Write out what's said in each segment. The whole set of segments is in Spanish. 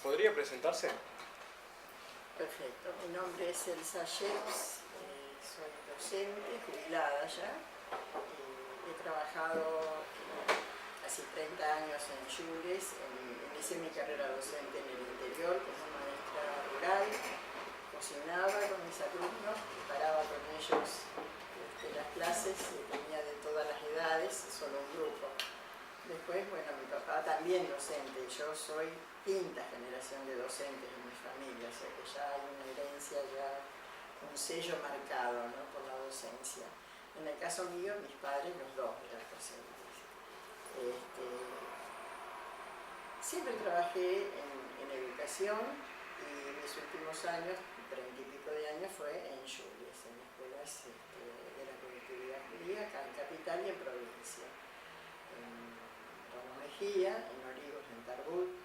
¿Podría presentarse? Perfecto, mi nombre es Elsa Sheps, soy docente, jubilada ya. He trabajado casi 30 años en Jules, inicié mi carrera docente en el interior como maestra rural, cocinaba con mis alumnos, preparaba con ellos las clases, tenía de todas las edades, solo un grupo. Después, bueno, mi papá también docente, yo soy quinta generación de docentes en mi familia, o sea que ya hay una herencia, ya un sello marcado, ¿no?, por la docencia. En el caso mío, mis padres, los dos eran docentes. Siempre trabajé en educación y mis últimos años, 30 y pico de años, fue en Jules, en escuelas de la colectividad judía, acá en Capital y en provincia. Ramos Mejía, en Olivos, en Tarbut,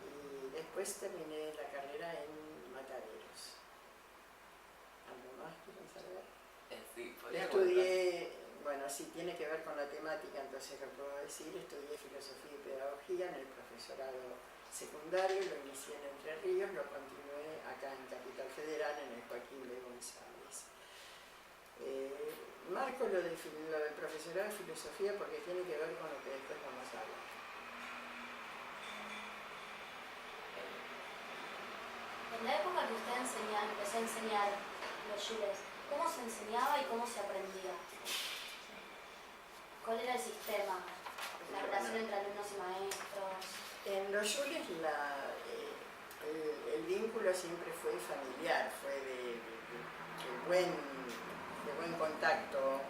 y después terminé la carrera en Mataderos. ¿Algo más quieren saber? Sí, estudié, bueno, sí tiene que ver con la temática, entonces lo puedo decir, estudié filosofía y pedagogía en el profesorado secundario, lo inicié en Entre Ríos, lo continué acá en Capital Federal, en el Joaquín B. González. Marco lo del profesorado de filosofía porque tiene que ver con lo que después vamos a hablar. En la época que usted empezó a enseñar los Jules, ¿cómo se enseñaba y cómo se aprendía? ¿Cuál era el sistema? La relación entre alumnos y maestros. En los Jules el vínculo siempre fue familiar, fue de buen contacto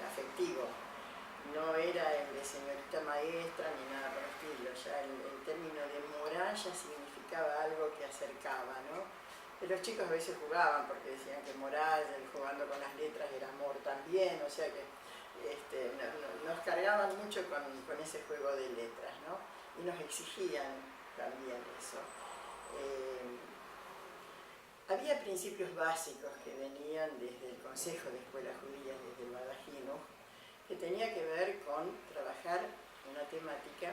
afectivo. No era el de señorita maestra ni nada por el estilo, ya el término de moral ya significaba algo que acercaba, ¿no? Los chicos a veces jugaban porque decían que moral, jugando con las letras, era amor también, o sea que nos cargaban mucho con ese juego de letras, ¿no? Y nos exigían también eso. Había principios básicos que venían desde el Consejo de Escuelas Judías, desde el Badajino, que tenía que ver con trabajar una temática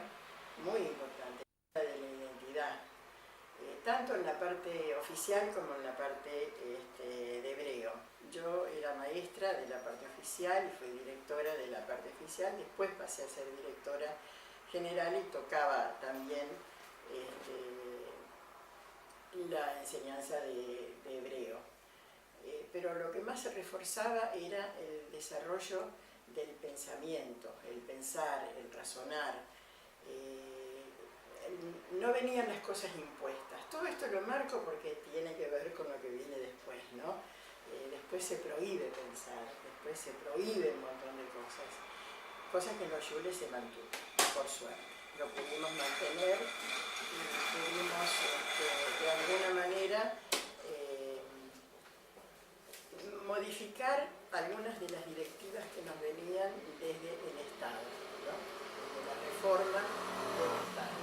muy importante, la de la identidad, tanto en la parte oficial como en la parte de hebreo. Yo era maestra de la parte oficial y fui directora de la parte oficial, después pasé a ser directora general y tocaba también la enseñanza de hebreo. Pero lo que más se reforzaba era el desarrollo del pensamiento, el pensar, el razonar. No venían las cosas impuestas. Todo esto lo marco porque tiene que ver con lo que viene después, ¿no? Después se prohíbe pensar, después se prohíbe un montón de cosas que en los Jules se mantuvo, por suerte. Lo pudimos mantener y pudimos de alguna manera modificar algunas de las directivas que nos venían desde el Estado, ¿no? Desde la reforma del Estado.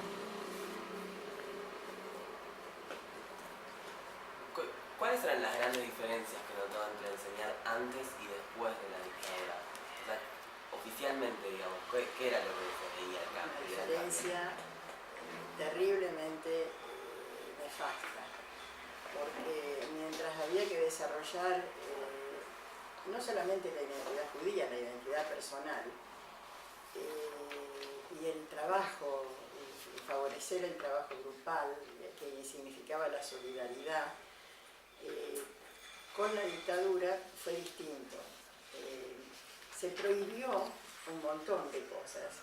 ¿Cuáles eran las grandes diferencias que notó entre enseñar antes y después de la dictadura? O sea, oficialmente, digamos, ¿qué era lo que se veía acá? Una diferencia terriblemente nefasta, porque mientras había que desarrollar no solamente la identidad judía, la identidad personal, y el trabajo, y favorecer el trabajo grupal, que significaba la solidaridad, con la dictadura fue distinto. Se prohibió un montón de cosas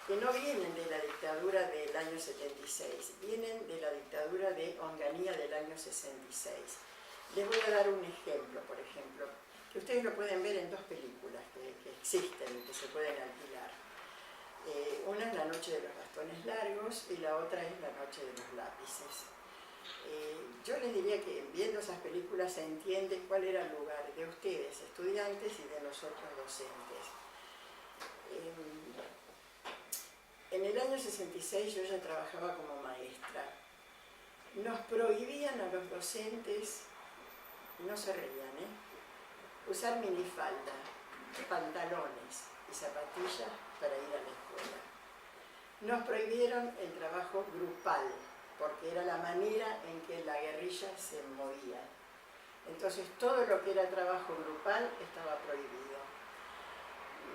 que no vienen de la dictadura del año 76, vienen de la dictadura de Onganía del año 66. Les voy a dar un ejemplo, por ejemplo, que ustedes lo pueden ver en dos películas que existen y que se pueden alquilar. Una es La Noche de los Bastones Largos y la otra es La Noche de los Lápices. Yo les diría que viendo esas películas se entiende cuál era el lugar de ustedes, estudiantes, y de nosotros, docentes. En el año 66 yo ya trabajaba como maestra. Nos prohibían a los docentes, no se reían, usar minifalda, pantalones y zapatillas para ir a la escuela. Nos prohibieron el trabajo grupal, porque era la manera en que la guerrilla se movía. Entonces todo lo que era trabajo grupal estaba prohibido.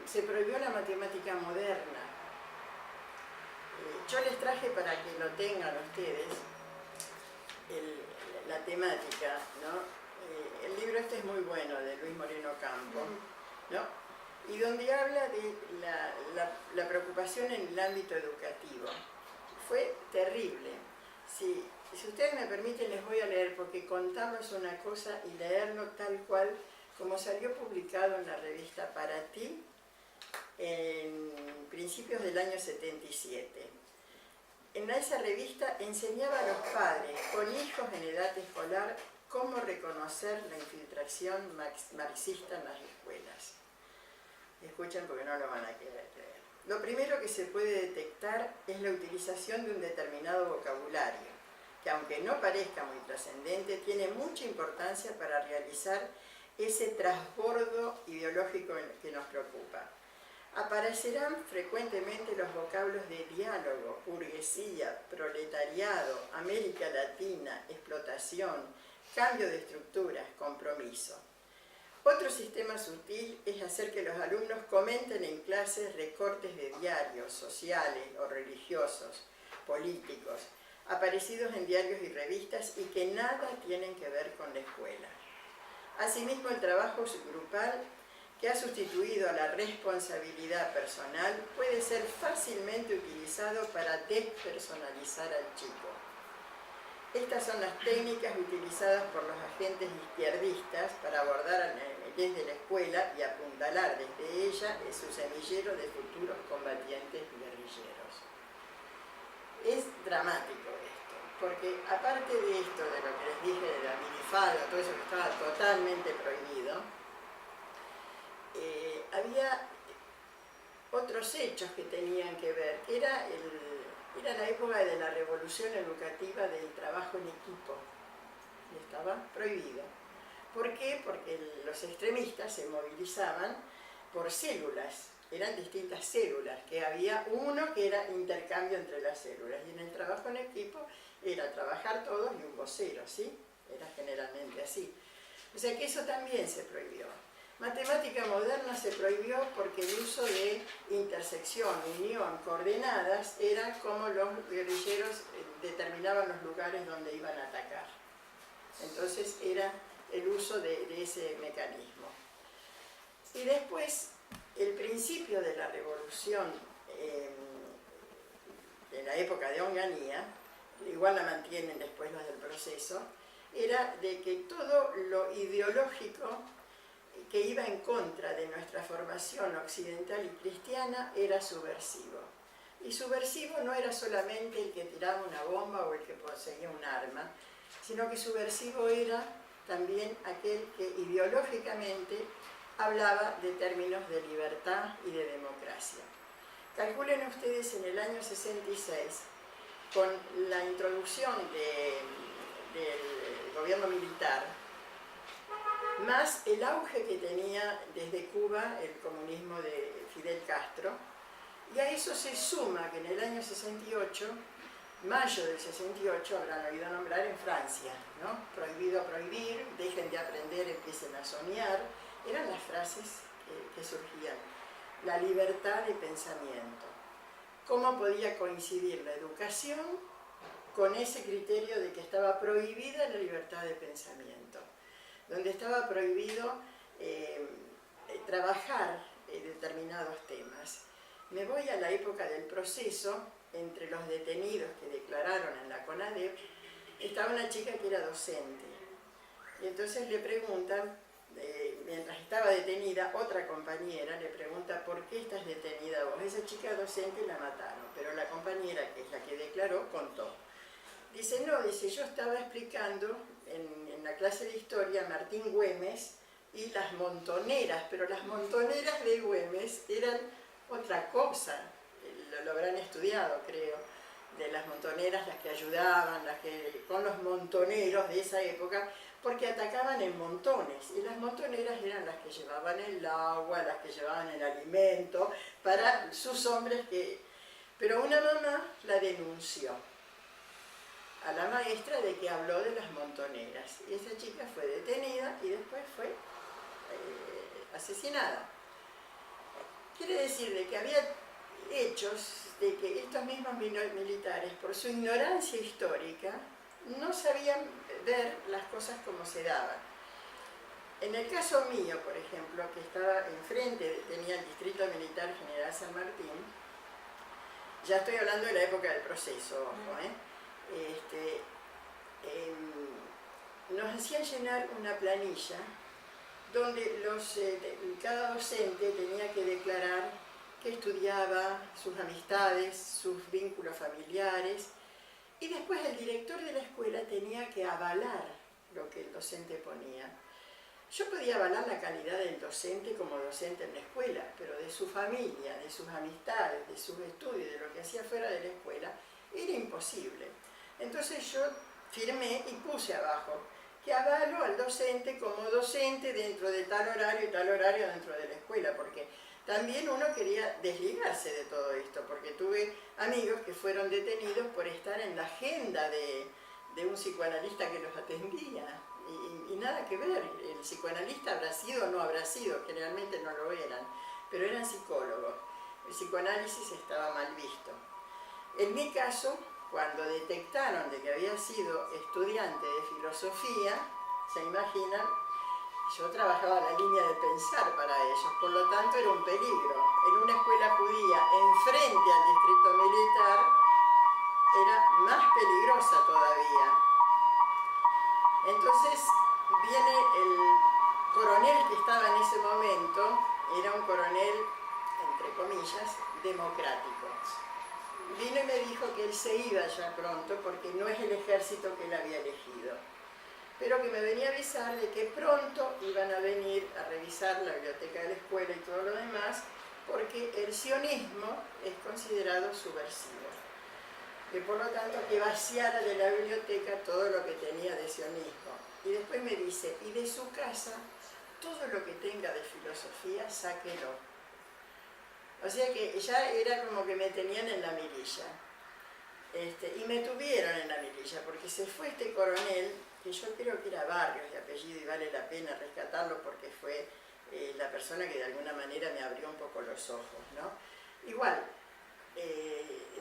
Se prohibió la matemática moderna. Yo les traje para que lo tengan ustedes la temática, ¿no? El libro este es muy bueno, de Luis Moreno Campo, ¿no? Y donde habla de la preocupación en el ámbito educativo. Fue terrible. Si ustedes me permiten, les voy a leer, porque contarlo es una cosa y leerlo tal cual como salió publicado en la revista Para Ti en principios del año 77. En esa revista enseñaba a los padres con hijos en edad escolar cómo reconocer la infiltración marxista en las escuelas. Escuchen porque no lo van a querer creer. Lo primero que se puede detectar es la utilización de un determinado vocabulario, que aunque no parezca muy trascendente, tiene mucha importancia para realizar ese trasbordo ideológico que nos preocupa. Aparecerán frecuentemente los vocablos de diálogo, burguesía, proletariado, América Latina, explotación, cambio de estructuras, compromiso. Otro sistema sutil es hacer que los alumnos comenten en clases recortes de diarios, sociales o religiosos, políticos, aparecidos en diarios y revistas y que nada tienen que ver con la escuela. Asimismo, el trabajo grupal, que ha sustituido a la responsabilidad personal, puede ser fácilmente utilizado para despersonalizar al chico. Estas son las técnicas utilizadas por los agentes izquierdistas para abordar desde la escuela y apuntalar desde ella su semillero de futuros combatientes guerrilleros. Es dramático esto, porque aparte de esto, de lo que les dije de la minifalda, todo eso que estaba totalmente prohibido, había otros hechos que tenían que ver, que era la época de la revolución educativa del trabajo en equipo, y estaba prohibido. ¿Por qué? Porque los extremistas se movilizaban por células, eran distintas células, que había uno que era intercambio entre las células, y en el trabajo en equipo era trabajar todos y un vocero, ¿sí? Era generalmente así. O sea que eso también se prohibió. Matemática moderna se prohibió porque el uso de intersección, unión, coordenadas, era como los guerrilleros determinaban los lugares donde iban a atacar. Entonces era el uso de ese mecanismo. Y después, el principio de la revolución en la época de Onganía, igual la mantienen después los del proceso, era de que todo lo ideológico que iba en contra de nuestra formación occidental y cristiana era subversivo. Y subversivo no era solamente el que tiraba una bomba o el que poseía un arma, sino que subversivo era también aquel que ideológicamente hablaba de términos de libertad y de democracia. Calculen ustedes en el año 66, con la introducción del gobierno militar, más el auge que tenía desde Cuba el comunismo de Fidel Castro, y a eso se suma que en el año 68, mayo del 68, habrán oído nombrar en Francia, ¿no? Prohibido prohibir, dejen de aprender, empiecen a soñar, eran las frases que surgían. La libertad de pensamiento. ¿Cómo podía coincidir la educación con ese criterio de que estaba prohibida la libertad de pensamiento? Donde estaba prohibido trabajar determinados temas. Me voy a la época del proceso. Entre los detenidos que declararon en la CONADEP, estaba una chica que era docente. Y entonces le preguntan, mientras estaba detenida, otra compañera le pregunta, ¿por qué estás detenida vos? Esa chica docente la mataron, pero la compañera, que es la que declaró, contó. Dice, no, dice, yo estaba explicando en la clase de historia a Martín Güemes y las montoneras, pero las montoneras de Güemes eran otra cosa, lo habrán estudiado, creo, de las montoneras, las que ayudaban, con los montoneros de esa época, porque atacaban en montones, y las montoneras eran las que llevaban el agua, las que llevaban el alimento, para sus hombres que... Pero una mamá la denunció. a la maestra de que habló de las montoneras. Y esa chica fue detenida y después fue asesinada. Quiere decir de que había hechos de que estos mismos militares, por su ignorancia histórica, no sabían ver las cosas como se daban. En el caso mío, por ejemplo, que estaba enfrente, tenía el Distrito Militar General San Martín, ya estoy hablando de la época del proceso, ojo, nos hacían llenar una planilla donde cada docente tenía que declarar que estudiaba, sus amistades, sus vínculos familiares, y después el director de la escuela tenía que avalar lo que el docente ponía. Yo podía avalar la calidad del docente como docente en la escuela, pero de su familia, de sus amistades, de sus estudios, de lo que hacía fuera de la escuela, era imposible. Entonces yo firmé y puse abajo que avalo al docente como docente dentro de tal horario y tal horario dentro de la escuela, porque también uno quería desligarse de todo esto, porque tuve amigos que fueron detenidos por estar en la agenda de un psicoanalista que los atendía, y nada que ver, el psicoanalista habrá sido o no habrá sido, generalmente no lo eran, pero eran psicólogos, el psicoanálisis estaba mal visto. En mi caso, cuando detectaron de que había sido estudiante de filosofía, se imaginan, yo trabajaba la línea de pensar para ellos, por lo tanto era un peligro. En una escuela judía, enfrente al distrito militar, era más peligrosa todavía. Entonces viene el coronel que estaba en ese momento, era un coronel, entre comillas, democrático. Vino y me dijo que él se iba ya pronto porque no es el ejército que él había elegido, pero que me venía a avisar de que pronto iban a venir a revisar la biblioteca de la escuela y todo lo demás, porque el sionismo es considerado subversivo. Que por lo tanto que vaciara de la biblioteca todo lo que tenía de sionismo. Y después me dice, y de su casa, todo lo que tenga de filosofía, sáquelo. O sea que ya era como que me tenían en la mirilla. Y me tuvieron en la mirilla, porque se fue este coronel, que yo creo que era Barrios de apellido, y vale la pena rescatarlo porque fue la persona que de alguna manera me abrió un poco los ojos, ¿no? Igual,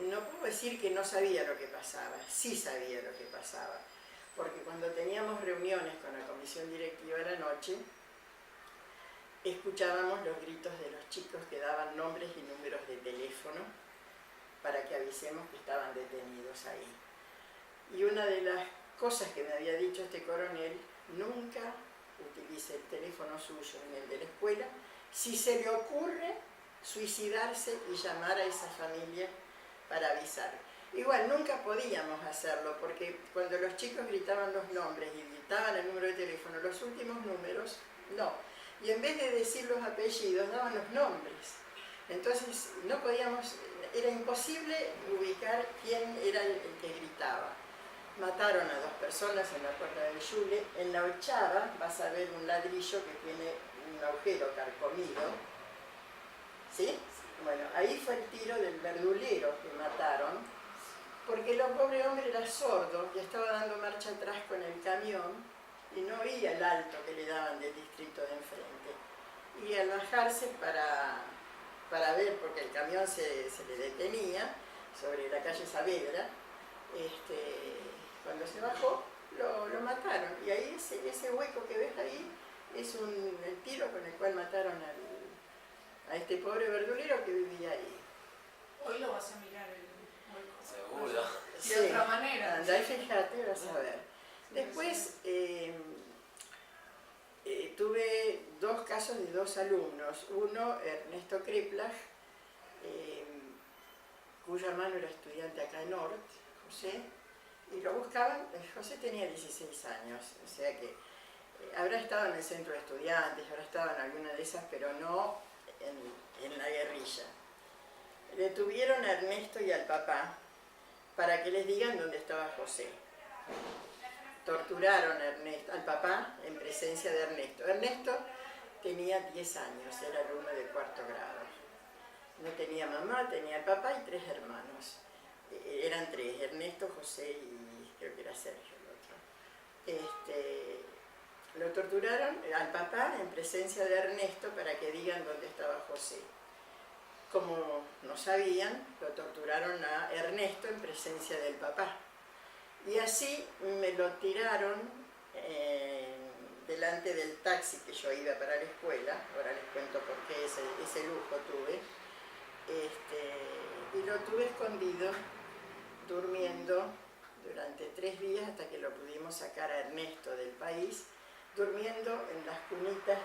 no puedo decir que no sabía lo que pasaba, sí sabía lo que pasaba, porque cuando teníamos reuniones con la comisión directiva de la noche, escuchábamos los gritos de los chicos que daban nombres y números de teléfono para que avisemos que estaban detenidos ahí. Y una de las cosas que me había dicho este coronel, nunca utilice el teléfono suyo ni el de la escuela, si se le ocurre suicidarse y llamar a esa familia para avisar. Igual nunca podíamos hacerlo porque cuando los chicos gritaban los nombres y gritaban el número de teléfono, los últimos números, no. Y en vez de decir los apellidos, daban los nombres. Entonces no podíamos, era imposible ubicar quién era el que gritaba. Mataron a 2 personas en la puerta del Yule. En la 8ª vas a ver un ladrillo que tiene un agujero carcomido. ¿Sí? Bueno, ahí fue el tiro del verdulero que mataron, porque el pobre hombre era sordo y estaba dando marcha atrás con el camión y no oía el alto que le daban del distrito de enfrente. Y al bajarse para ver, porque el camión se le detenía sobre la calle Saavedra, cuando se bajó lo mataron. Y ahí ese hueco que ves ahí es el tiro con el cual mataron a este pobre verdulero que vivía ahí. Hoy lo vas a mirar el hueco. Seguro. De otra manera. Anda y fíjate, vas a ver. Después tuve 2 casos de 2 alumnos. Uno, Ernesto Kreplach, cuyo hermano era estudiante acá en Ort, José, y lo buscaban. José tenía 16 años, o sea que habrá estado en el centro de estudiantes, habrá estado en alguna de esas, pero no en la guerrilla. Detuvieron a Ernesto y al papá para que les digan dónde estaba José. Torturaron a al papá en presencia de Ernesto. Ernesto tenía 10 años, era alumno de 4º grado. No tenía mamá, tenía el papá y 3 hermanos. Eran 3, Ernesto, José y creo que era Sergio el otro. Lo torturaron al papá en presencia de Ernesto para que digan dónde estaba José. Como no sabían, lo torturaron a Ernesto en presencia del papá. Y así me lo tiraron delante del taxi que yo iba para la escuela. Ahora les cuento por qué ese lujo tuve. Y lo tuve escondido, durmiendo durante 3 días hasta que lo pudimos sacar a Ernesto del país, durmiendo en las cunitas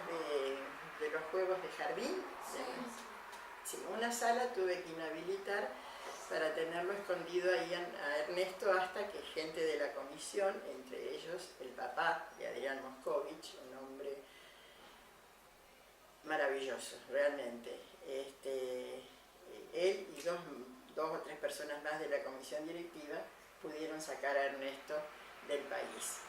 de los juegos de jardín. Sí, una sala tuve que inhabilitar para tenerlo escondido ahí a Ernesto hasta que gente de la comisión, entre ellos el papá de Adrián Moscovich, un hombre maravilloso, realmente. Él y dos o tres personas más de la comisión directiva pudieron sacar a Ernesto del país.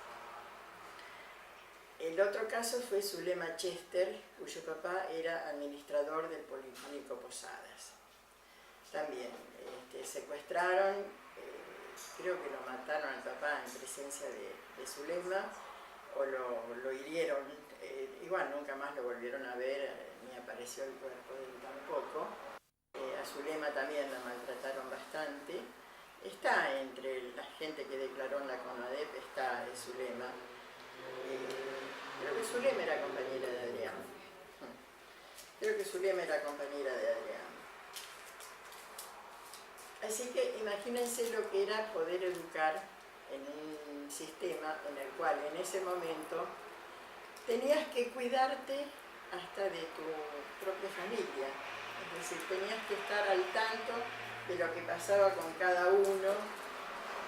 El otro caso fue Zulema Chester, cuyo papá era administrador del Policlínico Posadas. También secuestraron, creo que lo mataron al papá en presencia de Zulema, o lo hirieron, igual nunca más lo volvieron a ver, ni apareció el cuerpo de él tampoco. A Zulema también la maltrataron bastante. Está entre la gente que declaró en la CONADEP, está Zulema. Creo que Zulema era compañera de Adrián. Creo que Zulema era compañera de Adrián. Así que imagínense lo que era poder educar en un sistema en el cual en ese momento tenías que cuidarte hasta de tu propia familia. Es decir, tenías que estar al tanto de lo que pasaba con cada uno,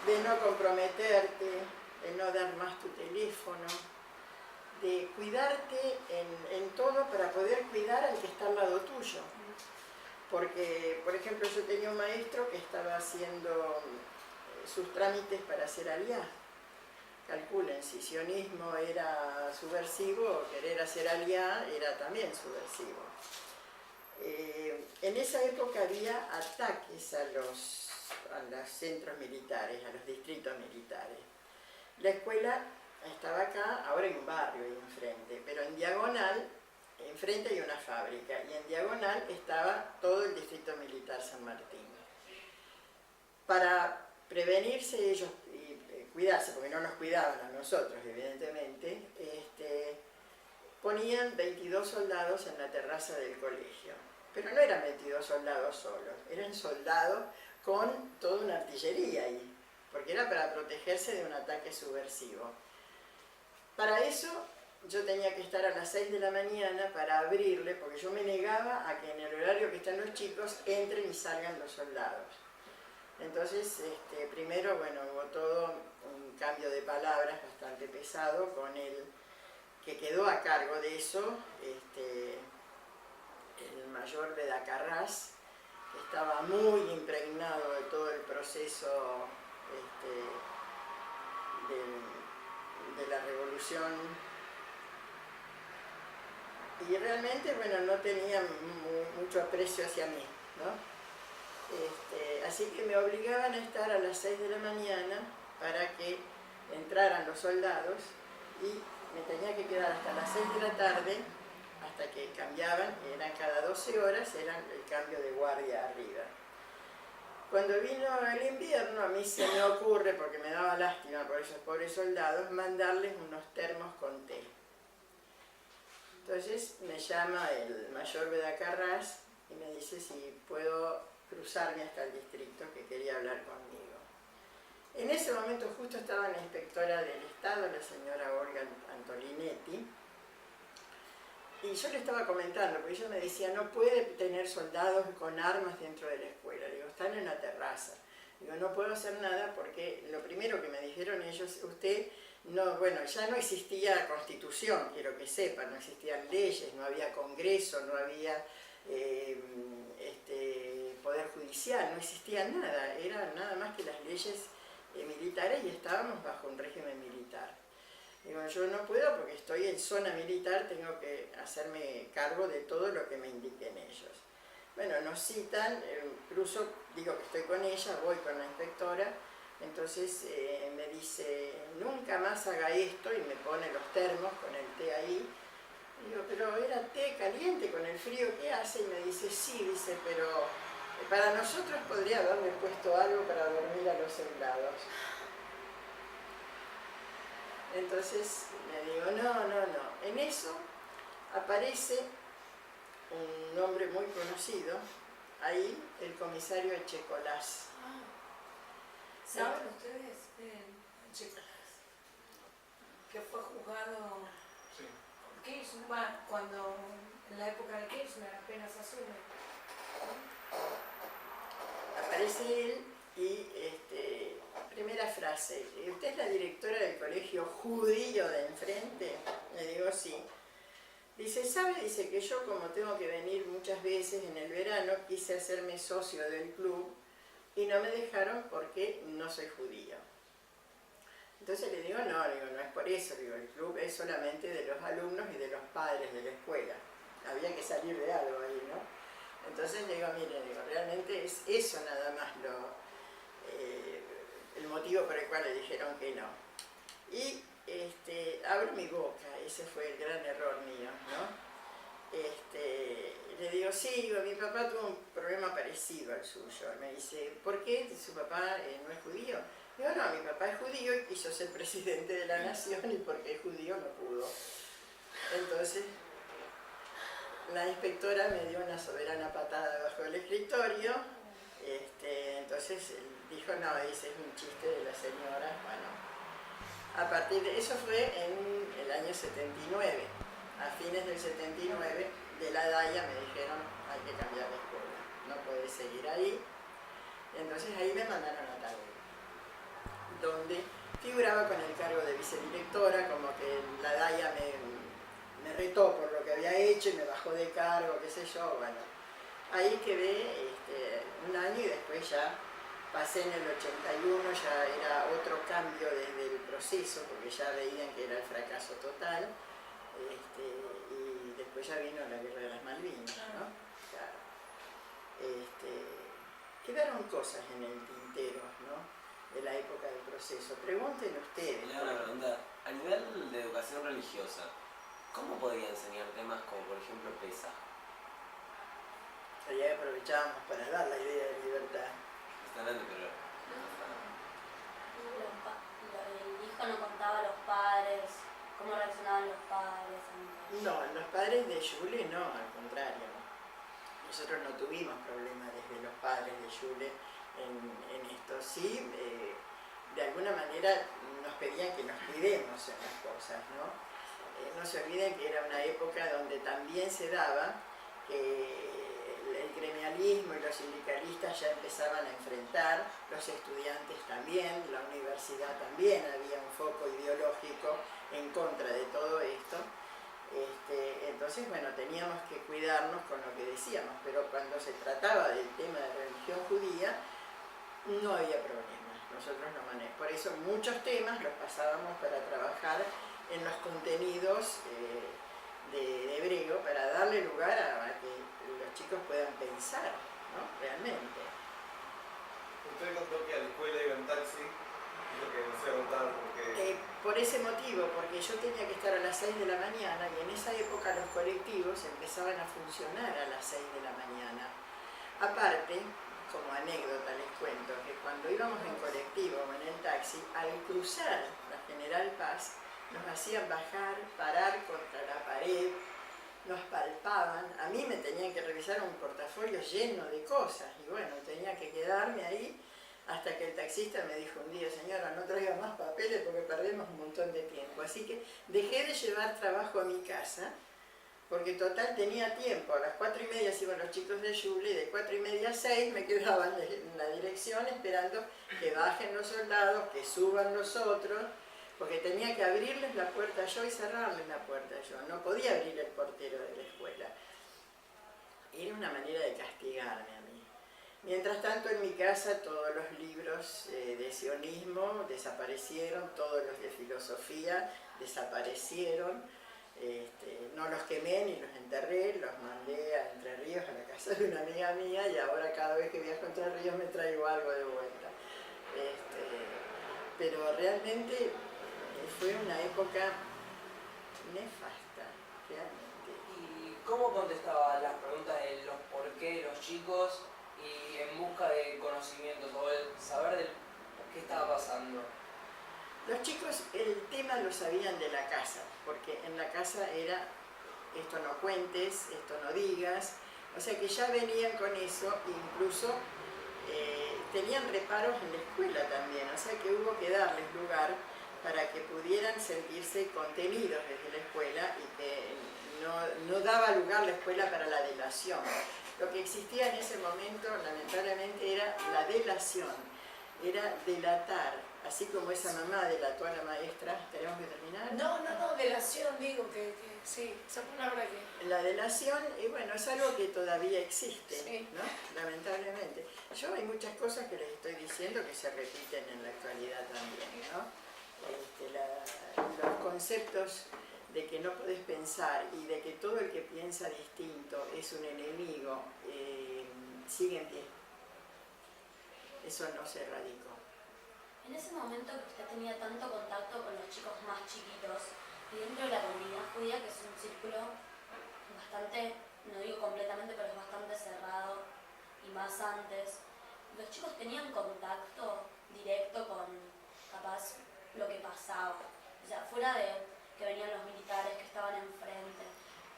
de no comprometerte, de no dar más tu teléfono, de cuidarte en todo para poder cuidar al que está al lado tuyo. Porque, por ejemplo, yo tenía un maestro que estaba haciendo sus trámites para hacer aliá. Calculen, si sionismo era subversivo, querer hacer aliá era también subversivo. En esa época había ataques a los centros militares, a los distritos militares. La escuela estaba acá, ahora hay un barrio ahí enfrente, pero en diagonal, enfrente hay una fábrica, y en diagonal estaba todo el distrito militar San Martín. Para prevenirse ellos y cuidarse, porque no nos cuidaban a nosotros, evidentemente, ponían 22 soldados en la terraza del colegio. Pero no eran 22 soldados solos, eran soldados con toda una artillería ahí, porque era para protegerse de un ataque subversivo. Para eso yo tenía que estar a las 6 de la mañana para abrirle, porque yo me negaba a que en el horario que están los chicos entren y salgan los soldados. Entonces, primero, bueno, hubo todo un cambio de palabras bastante pesado con el que quedó a cargo de eso, el mayor Bedacarrás, que estaba muy impregnado de todo el proceso de la revolución, y realmente, bueno, no tenía mucho aprecio hacia mí, ¿no? Así que me obligaban a estar a las 6 de la mañana para que entraran los soldados, y me tenía que quedar hasta las 6 de la tarde, hasta que cambiaban, eran cada 12 horas, era el cambio de guardia arriba. Cuando vino el invierno, a mí se me ocurre, porque me daba lástima por esos pobres soldados, mandarles unos termos con té. Entonces me llama el mayor Bedacarrás y me dice si puedo cruzarme hasta el distrito, que quería hablar conmigo. En ese momento justo estaba la inspectora del Estado, la señora Olga Antolinetti, y yo le estaba comentando, porque ella me decía, no puede tener soldados con armas dentro de la escuela. Le digo, están en la terraza. Digo, no puedo hacer nada porque lo primero que me dijeron ellos, usted, no, bueno, ya no existía constitución, quiero que sepan, no existían leyes, no había congreso, no había poder judicial, no existía nada, eran nada más que las leyes militares y estábamos bajo un régimen militar. Digo, yo no puedo porque estoy en zona militar, tengo que hacerme cargo de todo lo que me indiquen ellos. Bueno, nos citan, cruzo, digo que estoy con ella, voy con la inspectora, Entonces me dice, nunca más haga esto, y me pone los termos con el té ahí. Y digo, pero era té caliente con el frío que hace, y me dice, sí, dice, pero para nosotros podría haberme puesto algo para dormir a los soldados. Entonces le digo, no. En eso aparece un nombre muy conocido, ahí, el comisario Echecolás. ¿Saben ustedes que fue juzgado por Kirchner, cuando en la época de Kirchner apenas asume? Aparece él y primera frase, ¿usted es la directora del colegio judío de enfrente? Le digo, sí. Dice, ¿sabe? Dice que yo, como tengo que venir muchas veces en el verano, quise hacerme socio del club y no me dejaron porque no soy judío. Entonces le digo, no es por eso, digo, el club es solamente de los alumnos y de los padres de la escuela. Había que salir de algo ahí, ¿no? Entonces le digo, mire, digo, realmente es eso nada más el motivo por el cual le dijeron que no. Y abro mi boca, ese fue el gran error mío, ¿no? Le digo, sí, digo, mi papá tuvo un problema parecido al suyo. Me dice, ¿por qué su papá no es judío? Digo, no, mi papá es judío y quiso ser presidente de la nación, y porque es judío no pudo. Entonces, la inspectora me dio una soberana patada debajo del escritorio. Entonces dijo, no, ese es un chiste de la señora. Bueno, a partir de eso fue en el año 79. A fines del 79, de la DAIA me dijeron, hay que cambiar de escuela, no puedes seguir ahí. Entonces ahí me mandaron a Tadeo, donde figuraba con el cargo de vicedirectora, como que la DAIA me retó por lo que había hecho y me bajó de cargo, qué sé yo. Bueno, ahí quedé un año, y después ya pasé en el 81, ya era otro cambio desde el proceso, porque ya veían que era el fracaso total. Y después ya vino la guerra de las Malvinas, ¿no? Claro. Quedaron cosas en el tintero, ¿no? De la época del proceso. Pregúntenle ustedes. Le hago una pregunta. A nivel de educación religiosa, ¿cómo podría enseñar temas como, por ejemplo, Pesaj? Ya aprovechábamos para dar la idea de libertad. Está hablando, pero... El hijo no contaba a los padres, cómo reaccionaban los padres. No, los padres de Yule no, al contrario. Nosotros no tuvimos problemas desde los padres de Yule en esto. Sí, de alguna manera nos pedían que nos cuidemos en las cosas, ¿no? No se olviden que era una época donde también se daba que el gremialismo y los sindicalistas ya empezaban a enfrentar, los estudiantes también, la universidad también, había un foco ideológico en contra de todo esto. Entonces, bueno, teníamos que cuidarnos con lo que decíamos, pero cuando se trataba del tema de religión judía, no había problemas, nosotros no manejamos. Por eso muchos temas los pasábamos para trabajar en los contenidos de hebreo, para darle lugar a que los chicos puedan pensar, ¿no? Realmente. Usted contó que a la escuela iba en taxi, lo que no sé contar porque... Por ese motivo, porque yo tenía que estar a las 6 de la mañana, y en esa época los colectivos empezaban a funcionar a las 6 de la mañana. Aparte, como anécdota les cuento, que cuando íbamos en colectivo o en el taxi, al cruzar la General Paz, nos hacían bajar, parar contra la pared, nos palpaban. A mí me tenían que revisar un portafolio lleno de cosas, y bueno, tenía que quedarme ahí hasta que el taxista me dijo un día, señora, no traiga más papeles porque perdemos un montón de tiempo. Así que dejé de llevar trabajo a mi casa, porque total tenía tiempo. A las 4:30 se iban los chicos de Yule, y de 4:30 a 6 me quedaban en la dirección esperando que bajen los soldados, que suban los otros, porque tenía que abrirles la puerta yo y cerrarles la puerta yo. No podía abrir el portero de la escuela. Era una manera de castigarme a mí. Mientras tanto, en mi casa todos los libros de sionismo desaparecieron, todos los de filosofía desaparecieron. No los quemé ni los enterré, los mandé a Entre Ríos, a la casa de una amiga mía, y ahora cada vez que viajo a Entre Ríos me traigo algo de vuelta. pero realmente fue una época nefasta, realmente. ¿Y cómo contestaba las preguntas de los por qué los chicos y en busca de conocimientos o el saber del qué estaba pasando? Los chicos el tema lo sabían de la casa, porque en la casa era esto no cuentes, esto no digas, o sea que ya venían con eso, incluso tenían reparos en la escuela también, o sea que hubo que darles lugar para que pudieran sentirse contenidos desde la escuela y que no daba lugar la escuela para la delación. Lo que existía en ese momento, lamentablemente, era la delación, era delatar, así como esa mamá delató a la maestra. ¿Tenemos que terminar? No, delación, digo que sí, esa palabra que... La delación, bueno, es algo que todavía existe, Sí. ¿no? Lamentablemente. Yo hay muchas cosas que les estoy diciendo que se repiten en la actualidad también, ¿no? Los conceptos de que no podés pensar y de que todo el que piensa distinto es un enemigo, sigue en pie. Eso no se erradicó. En ese momento que usted tenía tanto contacto con los chicos más chiquitos y dentro de la comunidad judía, que es un círculo bastante, no digo completamente, pero es bastante cerrado, y más antes, los chicos tenían contacto directo con, capaz, lo que pasaba. O sea, fuera de que venían los militares que estaban enfrente.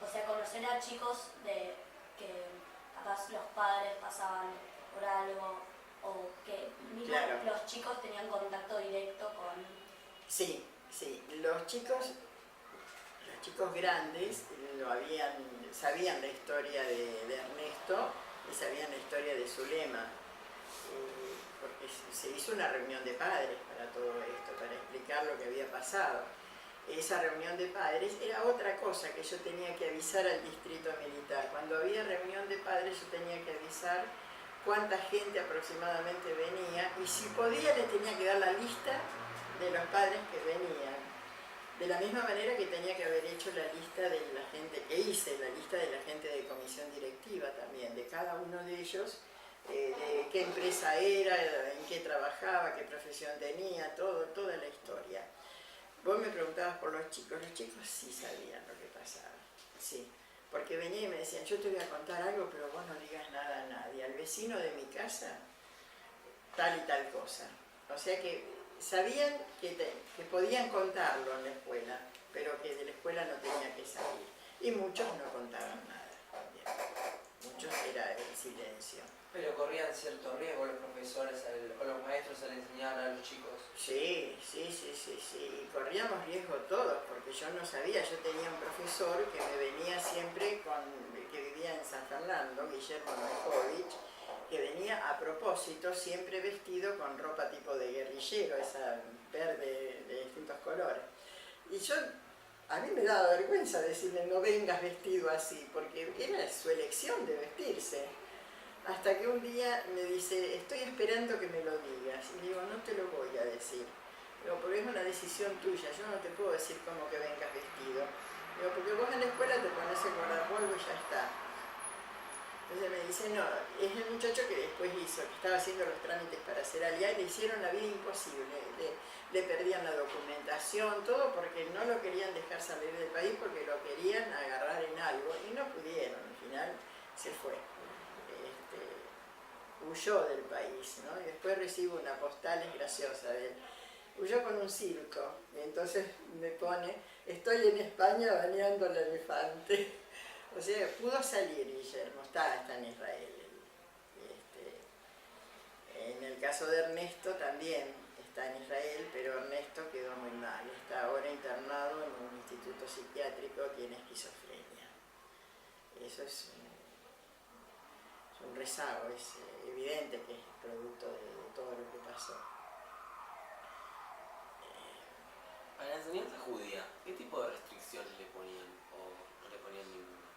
O sea, conocer a chicos de que capaz los padres pasaban por algo o que mismo Claro. los chicos tenían contacto directo con... Sí, los chicos grandes sabían la historia de Ernesto y sabían la historia de Zulema, porque se hizo una reunión de padres para todo esto, para explicar lo que había pasado. Esa reunión de padres era otra cosa que yo tenía que avisar al distrito militar. Cuando había reunión de padres yo tenía que avisar cuánta gente aproximadamente venía y si podía le tenía que dar la lista de los padres que venían. De la misma manera que tenía que haber hecho la lista de la gente, que hice la lista de la gente de comisión directiva también, de cada uno de ellos, de qué empresa era, en qué trabajaba, qué profesión tenía, toda la historia. Vos me preguntabas por los chicos sí sabían lo que pasaba, sí. Porque venían y me decían, yo te voy a contar algo, pero vos no digas nada a nadie. Al vecino de mi casa, tal y tal cosa. O sea que sabían que podían contarlo en la escuela, pero que de la escuela no tenía que salir. Y muchos no contaban nada también. Muchos era el silencio. Pero corrían cierto riesgo los profesores o los maestros al enseñar a los chicos. Sí, y corríamos riesgo todos, porque yo no sabía, yo tenía un profesor que me venía siempre que vivía en San Fernando, Guillermo Mejovich, que venía a propósito siempre vestido con ropa tipo de guerrillero, esa verde de distintos colores. Y a mí me daba vergüenza decirle no vengas vestido así, porque era su elección de vestirse. Hasta que un día me dice, estoy esperando que me lo digas. Y digo, no te lo voy a decir. Digo, porque es una decisión tuya, yo no te puedo decir cómo que vengas vestido. Digo, porque vos en la escuela te pones el guardapolvo y ya está. Entonces me dice, no, es el muchacho que después hizo, que estaba haciendo los trámites para ser aliado y le hicieron la vida imposible. Le perdían la documentación, todo porque no lo querían dejar salir del país, porque lo querían agarrar en algo y no pudieron, al final se fue. Huyó del país, ¿no? Y después recibo una postal, es graciosa, de él. Huyó con un circo, y entonces me pone, estoy en España bañando al elefante. O sea, pudo salir Guillermo, está en Israel. En el caso de Ernesto también está en Israel, pero Ernesto quedó muy mal. Está ahora internado en un instituto psiquiátrico, tiene esquizofrenia. Eso es un rezago, es evidente que es producto de todo lo que pasó. A la enseñanza judía, ¿qué tipo de restricciones le ponían o no le ponían ninguna?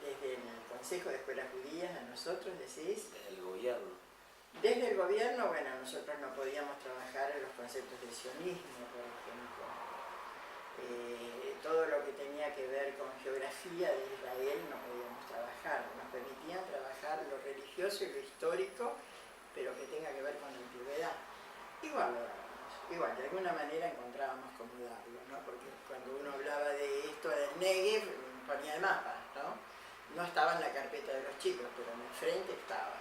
Desde el Consejo de Escuelas Judías a nosotros, decís. Desde el gobierno. Desde el gobierno, bueno, nosotros no podíamos trabajar en los conceptos del sionismo, por ejemplo. Todo lo que tenía que ver con geografía de Israel no podíamos trabajar. Nos permitían trabajar lo religioso y lo histórico, pero que tenga que ver con la antigüedad. Igual lo alguna manera encontrábamos cómo darlo, ¿no? Porque cuando uno hablaba de esto del Negev, ponía el mapa, ¿no? No estaba en la carpeta de los chicos, pero en el frente estaba.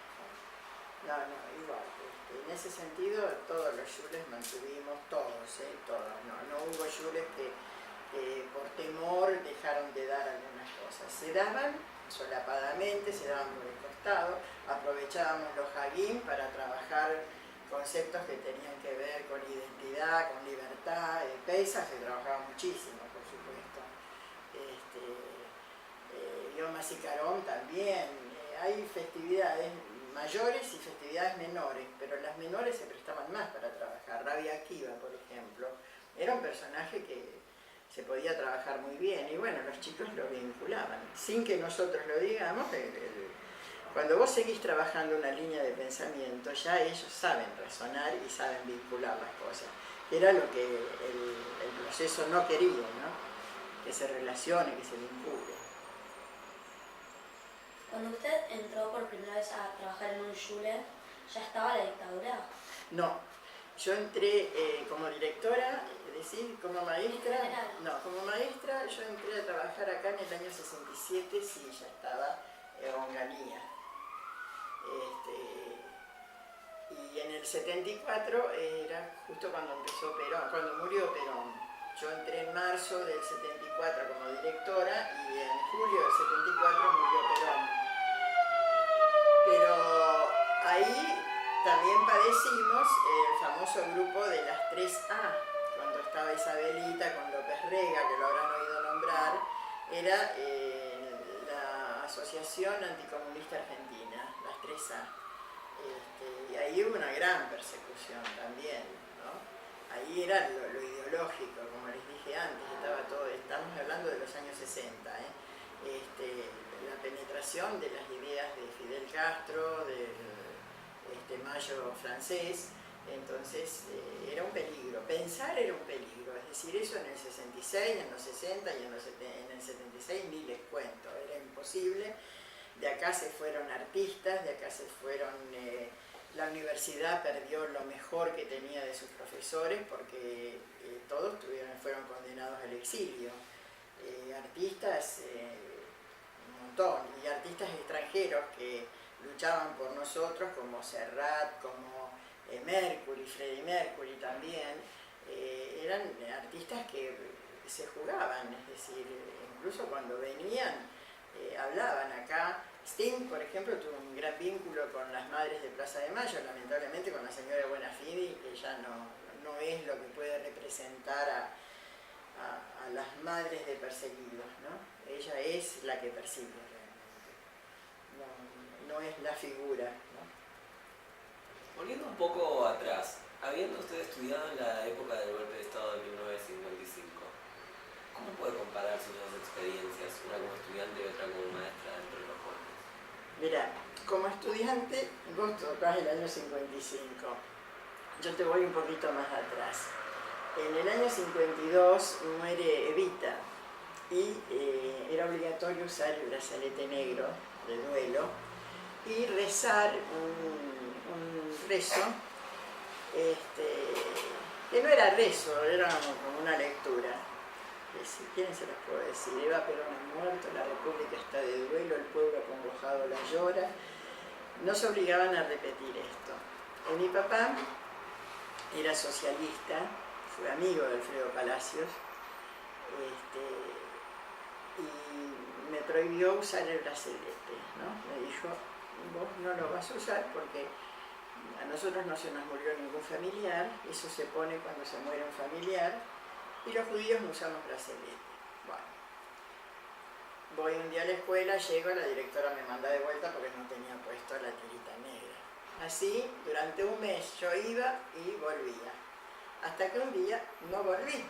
No, igual. En ese sentido, todos los shules mantuvimos, todos, no hubo shules que por temor dejaron de dar algunas cosas. Se daban solapadamente, se daban por el costado, aprovechábamos los hagim para trabajar conceptos que tenían que ver con identidad, con libertad. Pesach se trabajaba muchísimo, por supuesto. Yom HaZikaron también. Hay festividades mayores y festividades menores, pero las menores se prestaban más para trabajar. Rabbi Akiva, por ejemplo, era un personaje que se podía trabajar muy bien y bueno, los chicos lo vinculaban, sin que nosotros lo digamos. Cuando vos seguís trabajando una línea de pensamiento, ya ellos saben razonar y saben vincular las cosas. Era lo que el proceso no quería, ¿no? Que se relacione, que se vincule. Cuando usted entró por primera vez a trabajar en un shule, ¿ya estaba la dictadura? No, yo entré como directora, es decir, como maestra. No, como maestra yo entré a trabajar acá en el año 67, sí, ya estaba Onganía. Y en el 74 era justo cuando empezó Perón, cuando murió Perón. Yo entré en marzo del 74 como directora y en julio del 74 murió Perón. Pero ahí también padecimos el famoso grupo de las 3A, cuando estaba Isabelita con López Rega, que lo habrán oído nombrar, era la Asociación Anticomunista Argentina, las 3A. Y ahí hubo una gran persecución también, ¿no? Ahí era lo ideológico, como les dije antes, estaba todo, estamos hablando de los años 60, la penetración de las ideas de Fidel Castro, del Mayo francés. Entonces era un peligro, pensar era un peligro, es decir, eso en el 66, en los 60 y en el 76 ni les cuento, era imposible. De acá se fueron artistas, de acá se fueron, la universidad perdió lo mejor que tenía de sus profesores porque todos fueron condenados al exilio. Artistas, un montón, y artistas extranjeros que luchaban por nosotros, como Serrat, como Mercury, Freddie Mercury también, eran artistas que se jugaban, es decir, incluso cuando venían, hablaban acá. Sting, por ejemplo, tuvo un gran vínculo con las madres de Plaza de Mayo, lamentablemente con la señora Buenafini, que ya no es lo que puede representar a las madres de perseguidos, ¿no? Ella es la que persigue realmente, no es la figura, ¿no? Volviendo un poco atrás, habiendo usted estudiado en la época del golpe de Estado de 1955, ¿cómo puede comparar sus dos experiencias, una como estudiante y otra como maestra dentro de los golpes? Mirá, como estudiante, vos tocás el año 55, yo te voy un poquito más atrás. En el año 52 muere Evita y era obligatorio usar el brazalete negro de duelo y rezar un rezo, que no era rezo, era como una lectura. ¿Quién se los puede decir? Eva Perón ha muerto, la República está de duelo, el pueblo acongojado la llora. Nos obligaban a repetir esto. Mi papá era socialista, fue amigo de Alfredo Palacios, y me prohibió usar el brazalete, ¿no? Me dijo, vos no lo vas a usar porque a nosotros no se nos murió ningún familiar, eso se pone cuando se muere un familiar, y los judíos no usamos brazalete. Bueno, voy un día a la escuela, llego, la directora me manda de vuelta porque no tenía puesto la tirita negra. Así, durante un mes yo iba y volvía, hasta que un día no volví.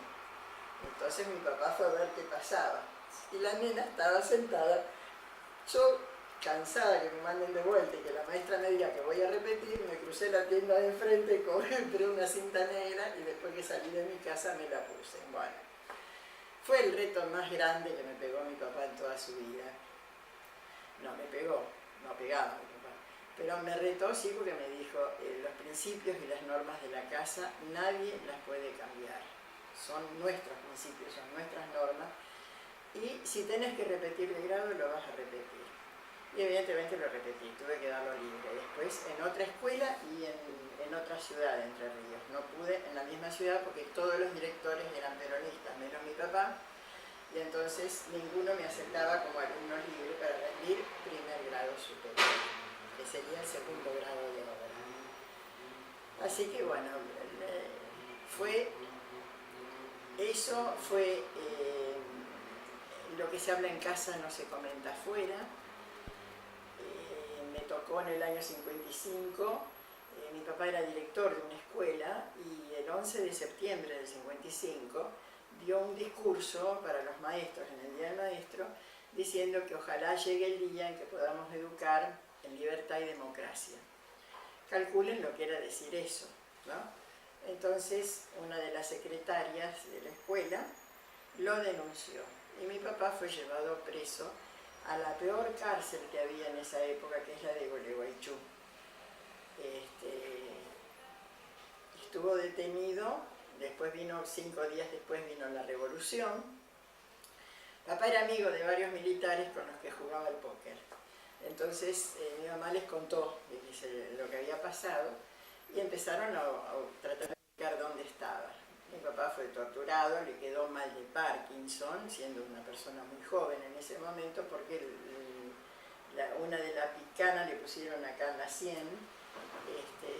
Entonces mi papá fue a ver qué pasaba, y la nena estaba sentada. Yo, cansada que me manden de vuelta y que la maestra me diga que voy a repetir, me crucé la tienda de enfrente, compré una cinta negra y después que salí de mi casa me la puse. Bueno, fue el reto más grande que me pegó mi papá en toda su vida. No me pegó, no pegaba mi papá, pero me retó sí porque me dijo, los principios y las normas de la casa nadie las puede cambiar. Son nuestros principios, son nuestras normas. Y si tenés que repetir de grado, lo vas a repetir. Y evidentemente lo repetí, tuve que darlo libre. Después en otra escuela y en otra ciudad de Entre Ríos. No pude en la misma ciudad porque todos los directores eran peronistas, menos mi papá. Y entonces ninguno me aceptaba como alumno libre para rendir primer grado superior, que sería el segundo grado de obra. Así que bueno, eso fue lo que se habla en casa no se comenta afuera. Me tocó en el año 55, mi papá era director de una escuela y el 11 de septiembre del 55 dio un discurso para los maestros en el Día del Maestro diciendo que ojalá llegue el día en que podamos educar en libertad y democracia. Calculen lo que era decir eso, ¿no? Entonces una de las secretarias de la escuela lo denunció y mi papá fue llevado preso a la peor cárcel que había en esa época, que es la de Gualeguaychú. Estuvo detenido, después 5 días después vino la revolución. Papá era amigo de varios militares con los que jugaba al póker. Entonces mi mamá les contó lo que había pasado y empezaron a tratar de explicar dónde estaba. Mi papá fue torturado, le quedó mal de Parkinson, siendo una persona muy joven en ese momento, porque una de la picana le pusieron acá en la sien.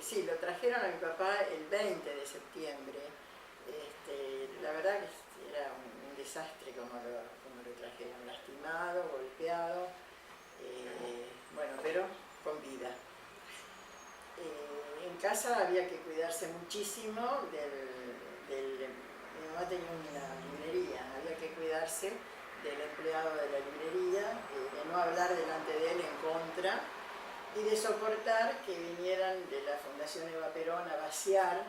Sí, lo trajeron a mi papá el 20 de septiembre. La verdad que era un desastre como lo trajeron, lastimado, golpeado, bueno, pero con vida. En casa había que cuidarse muchísimo mi mamá tenía una librería, había que cuidarse del empleado de la librería, de no hablar delante de él en contra y de soportar que vinieran de la Fundación Eva Perón a vaciar.